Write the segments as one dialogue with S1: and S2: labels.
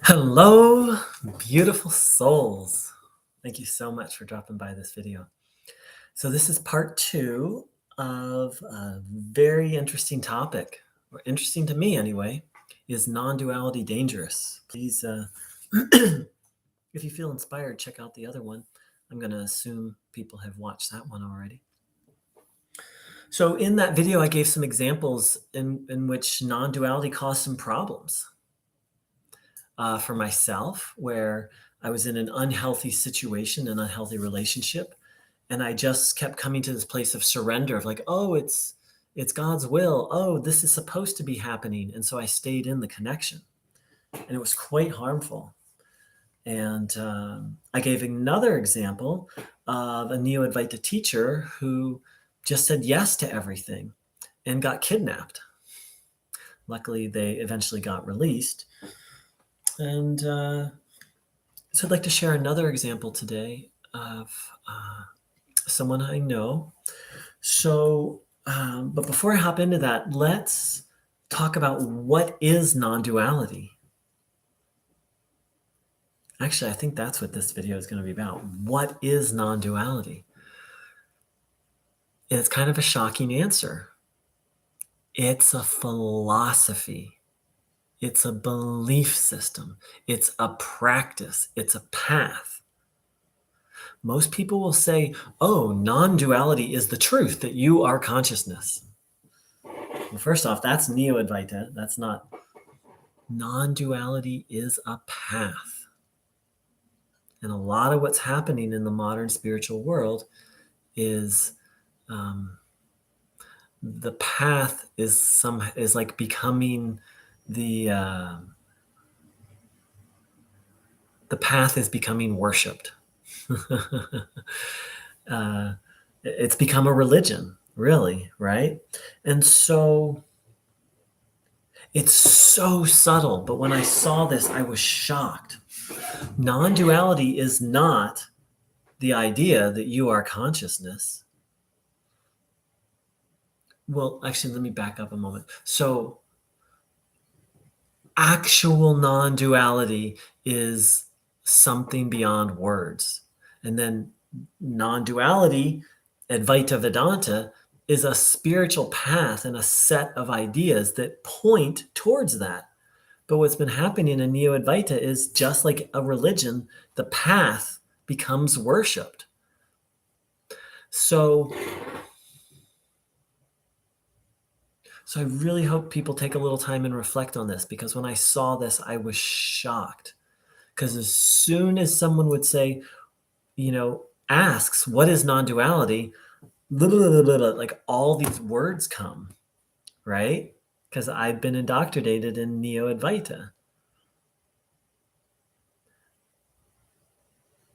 S1: Hello, beautiful souls. Thank you so much for dropping by this video. So this is part two of a very interesting topic, or interesting to me anyway. Is non-duality dangerous? Please, if you feel inspired, check out the other one. I'm going to assume people have watched that one already. So in that video, I gave some examples in which non-duality caused some problems. For myself, where I was in an unhealthy situation, an unhealthy relationship, and I just kept coming to this place of surrender of like, oh, it's God's will. Oh, this is supposed to be happening, and so I stayed in the connection, and it was quite harmful. And I gave another example of a Neo-Advaita teacher who just said yes to everything and got kidnapped. Luckily, they eventually got released. And so I'd like to share another example today of someone I know. So, but before I hop into that, let's talk about what is non-duality. Actually, I think that's what this video is going to be about. What is non-duality? And it's kind of a shocking answer. It's a philosophy. It's a belief system. It's a practice. It's a path. Most people will say, oh, non-duality is the truth, that you are consciousness. Well, first off, that's Neo-Advaita. That's not. Non-duality is a path. And a lot of what's happening in the modern spiritual world is the path is like becoming the path is becoming worshipped. It's become a religion, really, right? And so it's so subtle, but when I saw this, I was shocked. Non-duality is not the idea that you are consciousness. Well, actually, let me back up a moment. So actual non-duality is something beyond words. And then non-duality, Advaita Vedanta, is a spiritual path and a set of ideas that point towards that. But what's been happening in Neo-Advaita is just like a religion, the path becomes worshipped. So I really hope people take a little time and reflect on this, because when I saw this, I was shocked. Because as soon as someone would say, asks, what is non-duality? Like all these words come, right? Because I've been indoctrinated in Neo-Advaita.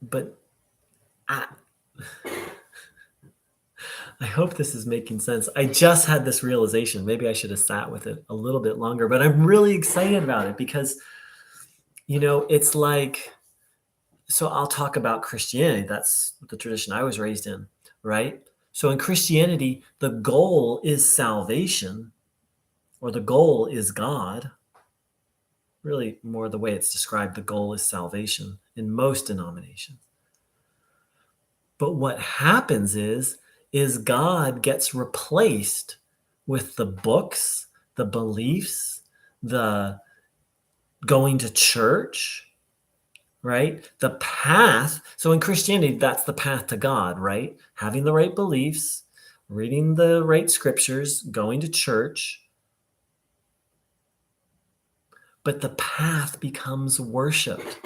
S1: But I hope this is making sense. I just had this realization. Maybe I should have sat with it a little bit longer, but I'm really excited about it because, it's like, so I'll talk about Christianity. That's the tradition I was raised in, right? So in Christianity, the goal is salvation, or the goal is God. Really, more the way it's described, the goal is salvation in most denominations. But what happens is God gets replaced with the books, the beliefs, the going to church, right? The path. So in Christianity, that's the path to God, right? Having the right beliefs, reading the right scriptures, going to church. But the path becomes worshipped.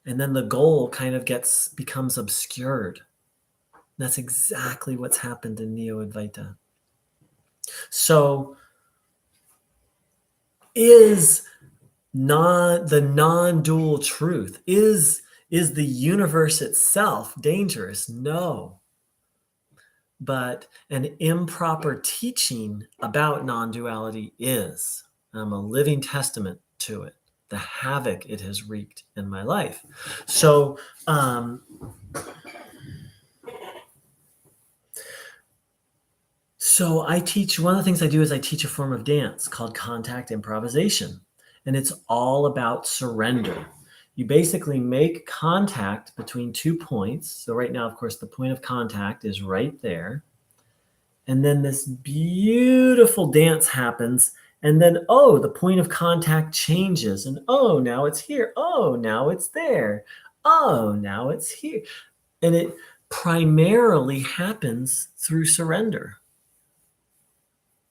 S1: And then the goal kind of becomes obscured. That's exactly what's happened in Neo-Advaita. So is the non-dual truth, is the universe itself dangerous? No. But an improper teaching about non-duality is. I'm a living testament to it, the havoc it has wreaked in my life. So I teach, one of the things I do is I teach a form of dance called contact improvisation. And it's all about surrender. You basically make contact between 2 points. So right now, of course, the point of contact is right there. And then this beautiful dance happens. And then, oh, the point of contact changes. And oh, now it's here. Oh, now it's there. Oh, now it's here. And it primarily happens through surrender.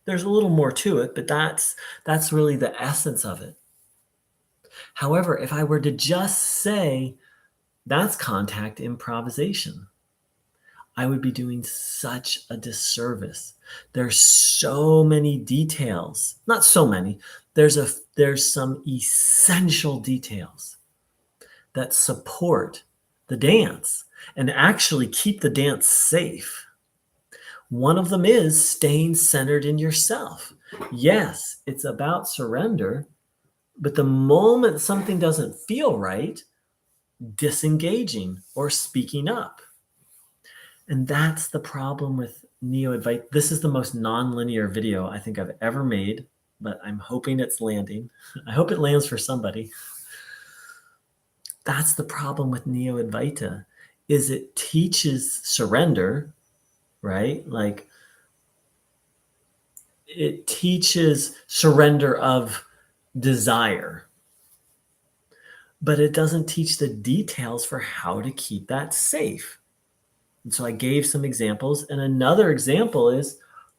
S1: There's a little more to it, but that's really the essence of it. However, if I were to just say that's contact improvisation, I would be doing such a disservice. There's so many details, not so many. There's some essential details that support the dance and actually keep the dance safe. One of them is staying centered in yourself. Yes, it's about surrender, but the moment something doesn't feel right, disengaging or speaking up. And that's the problem with Neo-Advaita. This is the most non-linear video I think I've ever made, but I'm hoping it's landing. I hope it lands for somebody. That's the problem with Neo-Advaita, is it teaches surrender, right? Like it teaches surrender of desire, but it doesn't teach the details for how to keep that safe. And so I gave some examples. And another example is,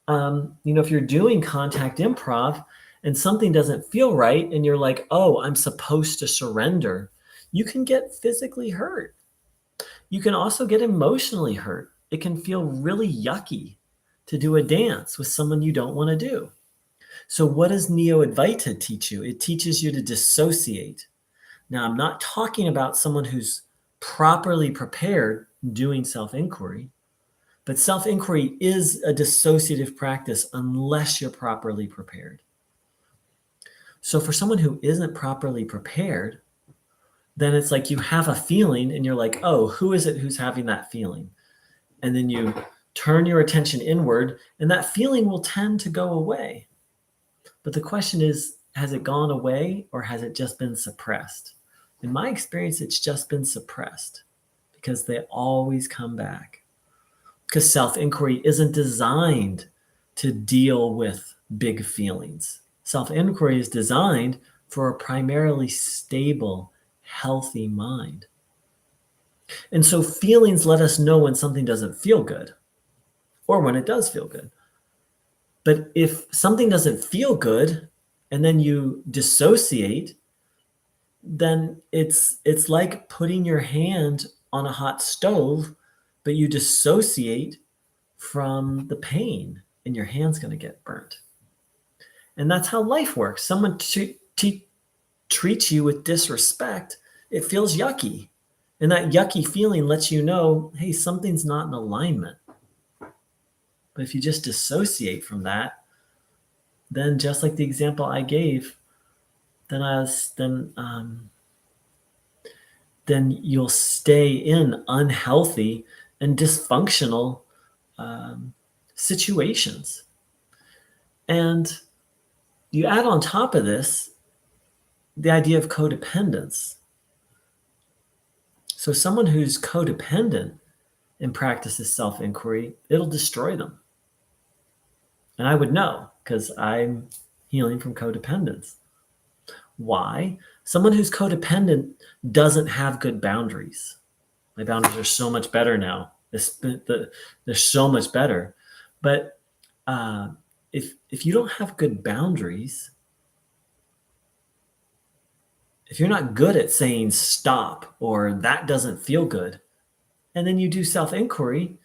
S1: if you're doing contact improv and something doesn't feel right and you're like, oh, I'm supposed to surrender, you can get physically hurt. You can also get emotionally hurt. It can feel really yucky to do a dance with someone you don't want to do. So what does Neo-Advaita teach you? It teaches you to dissociate. Now, I'm not talking about someone who's properly prepared doing self-inquiry, but self-inquiry is a dissociative practice unless you're properly prepared. So for someone who isn't properly prepared, then it's like you have a feeling and you're like, oh, who is it who's having that feeling? And then you turn your attention inward and that feeling will tend to go away. But the question is, has it gone away or has it just been suppressed? In my experience, it's just been suppressed because they always come back. Because self-inquiry isn't designed to deal with big feelings. Self-inquiry is designed for a primarily stable, healthy mind. And so feelings let us know when something doesn't feel good or when it does feel good. But if something doesn't feel good and then you dissociate, then it's like putting your hand on a hot stove, but you dissociate from the pain and your hand's going to get burnt. And that's how life works. Someone treats you with disrespect, it feels yucky. And that yucky feeling lets you know, hey, something's not in alignment. But if you just dissociate from that, then just like the example I gave, then you'll stay in unhealthy and dysfunctional situations. And you add on top of this the idea of codependence. So someone who's codependent and practices self-inquiry, it'll destroy them. And I would know because I'm healing from codependence. Why? Someone who's codependent doesn't have good boundaries. My boundaries are so much better now. They're so much better. But if you don't have good boundaries, if you're not good at saying stop or that doesn't feel good, and then you do self-inquiry,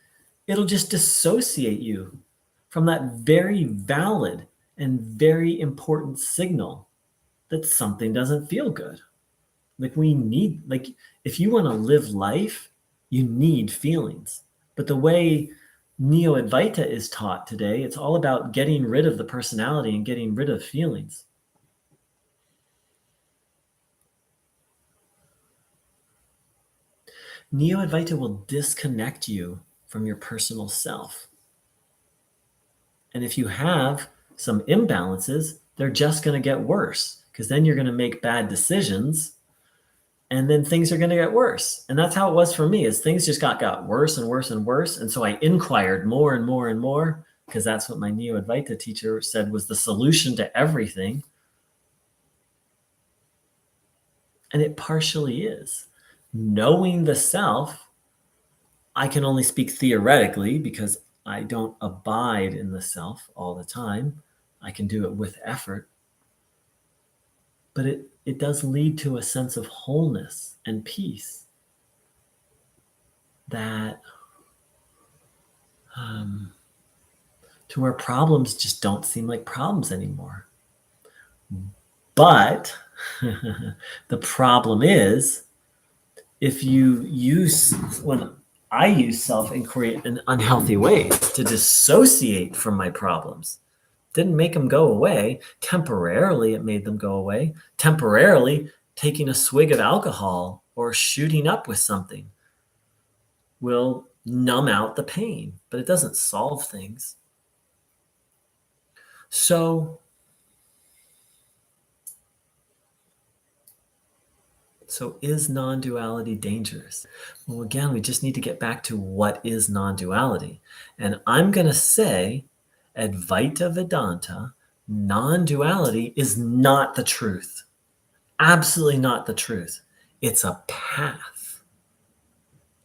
S1: it'll just dissociate you from that very valid and very important signal that something doesn't feel good. If you want to live life, you need feelings. But the way Neo-Advaita is taught today, it's all about getting rid of the personality and getting rid of feelings. Neo-Advaita will disconnect you from your personal self. And if you have some imbalances, they're just going to get worse because then you're going to make bad decisions, and then things are going to get worse. And that's how it was for me, is things just got worse and worse and worse. And so I inquired more and more and more, because that's what my Neo-Advaita teacher said was the solution to everything. And it partially is. Knowing the self, I can only speak theoretically because I don't abide in the self all the time. I can do it with effort. But it does lead to a sense of wholeness and peace that to where problems just don't seem like problems anymore. But the problem is, if you use, when I use self-inquiry in unhealthy ways to dissociate from my problems, didn't make them go away. Temporarily, it made them go away. Temporarily, taking a swig of alcohol or shooting up with something will numb out the pain, but it doesn't solve things. So is non-duality dangerous? Well, again, we just need to get back to what is non-duality. And I'm going to say, Advaita Vedanta, non-duality is not the truth. Absolutely not the truth. It's a path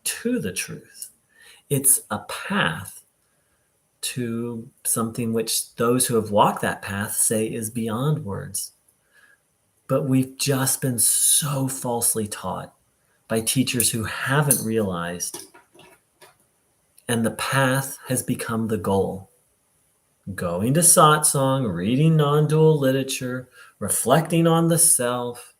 S1: to the truth. It's a path to something which those who have walked that path say is beyond words. But we've just been so falsely taught by teachers who haven't realized, and the path has become the goal. Going to satsang, reading non-dual literature, reflecting on the self.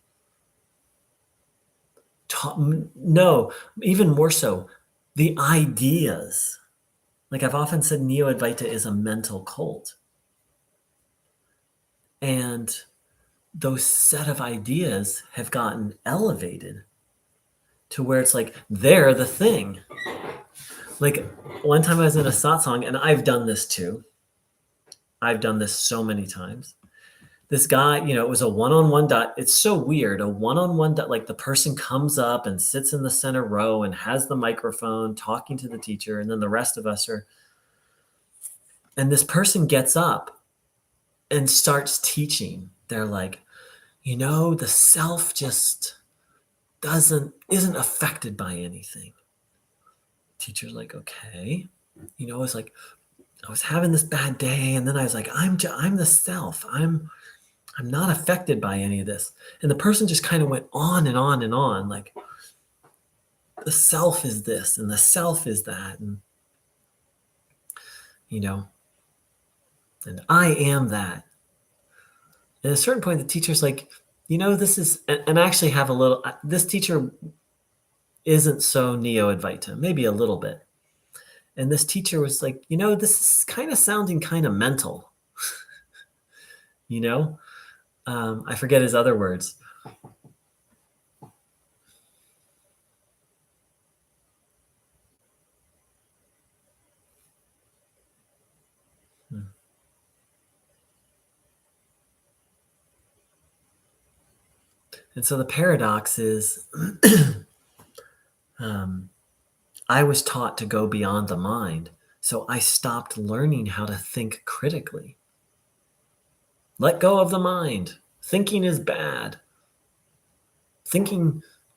S1: No, even more so, the ideas. Like I've often said, Neo-Advaita is a mental cult. And those set of ideas have gotten elevated to where it's like, they're the thing. Like one time I was in a satsang, and I've done this too. I've done this so many times. This guy, it was a one-on-one dot. It's so weird. A one-on-one dot, like the person comes up and sits in the center row and has the microphone talking to the teacher. And then the rest of us are, and this person gets up and starts teaching. They're like, the self just isn't affected by anything. Teacher's like, okay. It's like, I was having this bad day. And then I was like, I'm the self. I'm not affected by any of this. And the person just kind of went on and on and on. Like, the self is this and the self is that. And, and I am that. And at a certain point, the teacher's like, this is, and I actually have this teacher isn't so Neo-Advaita, maybe a little bit. And this teacher was like, this is kind of sounding kind of mental. I forget his other words. And so the paradox is, I was taught to go beyond the mind, so I stopped learning how to think critically. Let go of the mind. Thinking is bad.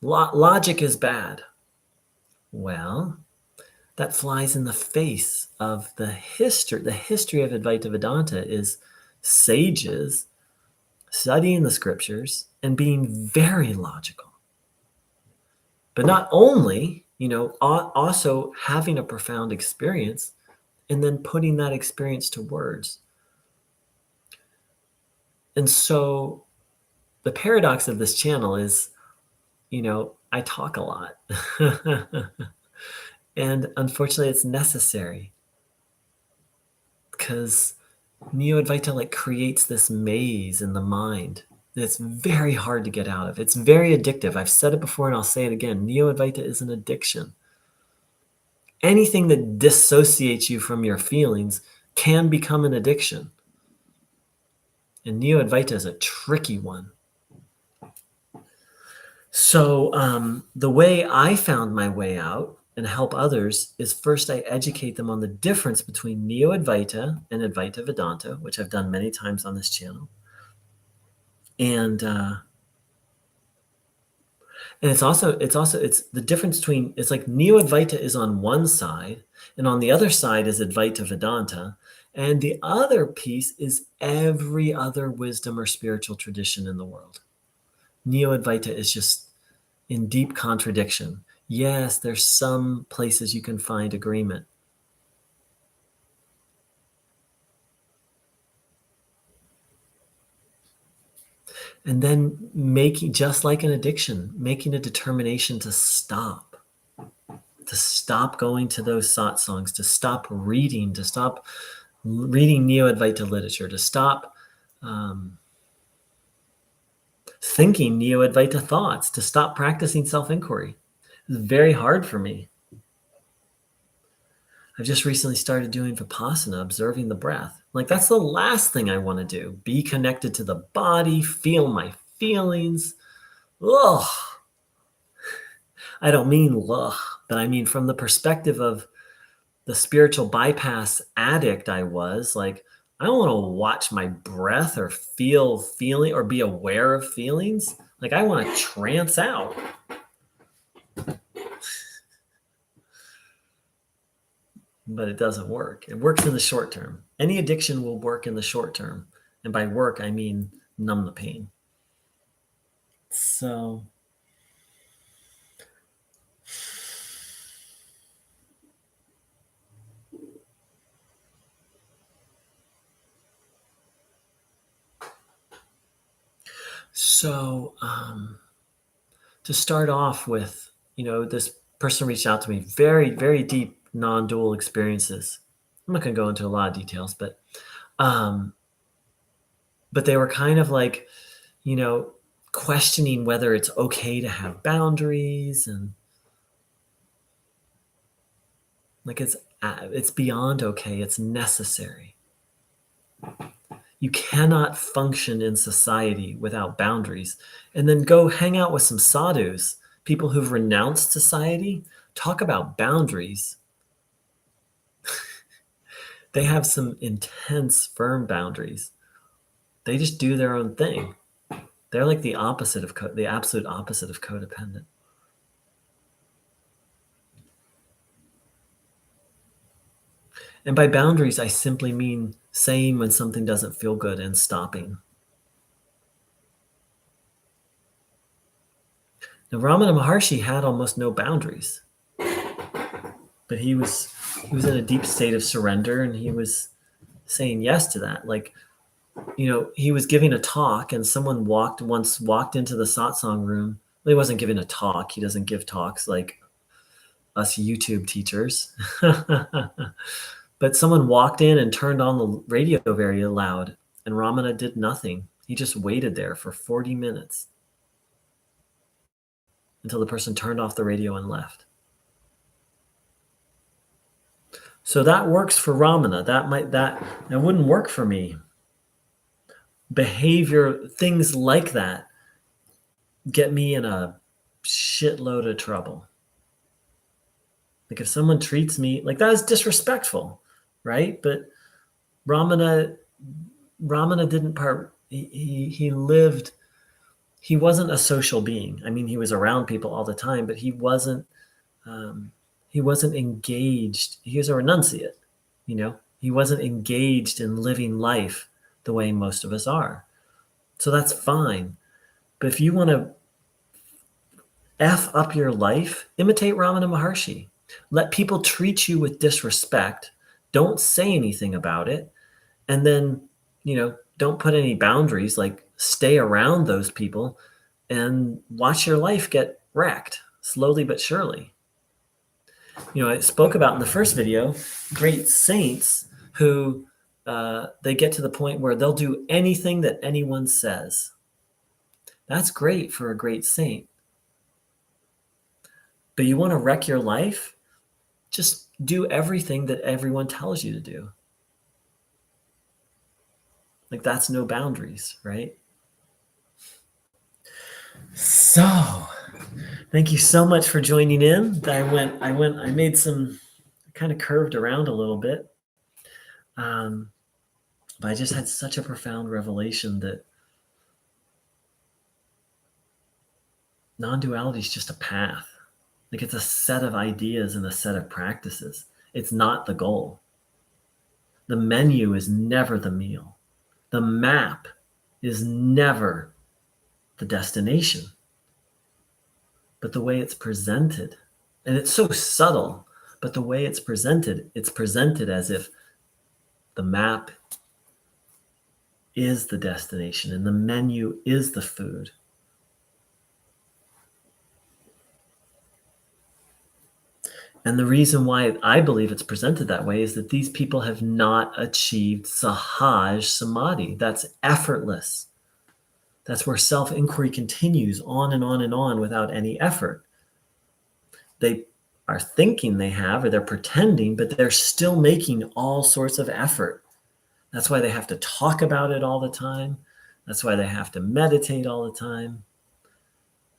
S1: Logic is bad. Well, that flies in the face of the history. The history of Advaita Vedanta is sages studying the scriptures and being very logical. But not only, also having a profound experience and then putting that experience to words. And so the paradox of this channel is, I talk a lot. And unfortunately, it's necessary because Neo-Advaita creates this maze in the mind that's very hard to get out of. It's very addictive. I've said it before and I'll say it again. Neo-Advaita is an addiction. Anything that dissociates you from your feelings can become an addiction. And Neo-Advaita is a tricky one. So the way I found my way out and help others is first I educate them on the difference between Neo-Advaita and Advaita Vedanta, which I've done many times on this channel. And it's the difference between, it's like Neo-Advaita is on one side, and on the other side is Advaita Vedanta, and the other piece is every other wisdom or spiritual tradition in the world. Neo-Advaita is just in deep contradiction. Yes, there's some places you can find agreement. And then making, just like an addiction, making a determination to stop going to those satsangs, to stop reading Neo-Advaita literature, to stop thinking Neo-Advaita thoughts, to stop practicing self-inquiry. It's very hard for me. I've just recently started doing Vipassana, observing the breath. Like, that's the last thing I want to do. Be connected to the body, feel my feelings. Ugh. I don't mean ugh, but I mean from the perspective of the spiritual bypass addict I was. Like, I don't want to watch my breath or feel feeling or be aware of feelings. Like, I want to trance out. But it doesn't work. It works in the short term. Any addiction will work in the short term. And by work, I mean numb the pain. So to start off with, this person reached out to me, very, very deep non-dual experiences. I'm not going to go into a lot of details, but they were kind of like, questioning whether it's okay to have boundaries, and like it's beyond okay, it's necessary. You cannot function in society without boundaries. And then go hang out with some sadhus, people who've renounced society, talk about boundaries. They have some intense, firm boundaries. They just do their own thing. They're like the opposite of the absolute opposite of codependent. And by boundaries, I simply mean saying when something doesn't feel good and stopping. Now, Ramana Maharshi had almost no boundaries, but he was in a deep state of surrender, and he was saying yes to that. Like, he was giving a talk, and someone walked into the satsang room. Well, he wasn't giving a talk. He doesn't give talks like us YouTube teachers. But someone walked in and turned on the radio very loud, and Ramana did nothing. He just waited there for 40 minutes until the person turned off the radio and left. So that works for Ramana. That wouldn't work for me. Behavior, things like that get me in a shitload of trouble. Like, if someone treats me like that, is disrespectful, right? But Ramana didn't he lived, he wasn't a social being. I mean, he was around people all the time, but he wasn't engaged. He was a renunciate, he wasn't engaged in living life the way most of us are. So that's fine. But if you want to F up your life, imitate Ramana Maharshi. Let people treat you with disrespect. Don't say anything about it. And then, don't put any boundaries, like stay around those people and watch your life get wrecked slowly but surely. I spoke about in the first video, great saints who they get to the point where they'll do anything that anyone says. That's great for a great saint. But you want to wreck your life? Just do everything that everyone tells you to do. Like, that's no boundaries, right? So, Thank you so much for joining in. I made some, kind of curved around a little bit. But I just had such a profound revelation that non-duality is just a path. Like, it's a set of ideas and a set of practices. It's not the goal. The menu is never the meal. The map is never the destination. But the way it's presented, and it's so subtle, but the way it's presented as if the map is the destination and the menu is the food. And the reason why I believe it's presented that way is that these people have not achieved sahaj samadhi. That's effortless. That's where self-inquiry continues on and on and on without any effort. They are thinking they have, or they're pretending, but they're still making all sorts of effort. That's why they have to talk about it all the time. That's why they have to meditate all the time,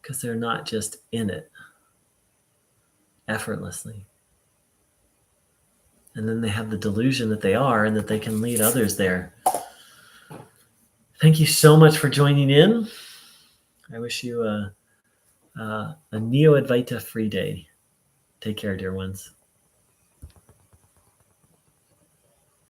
S1: because they're not just in it effortlessly. And then they have the delusion that they are and that they can lead others there. Thank you so much for joining in. I wish you a Neo-Advaita free day. Take care, dear ones.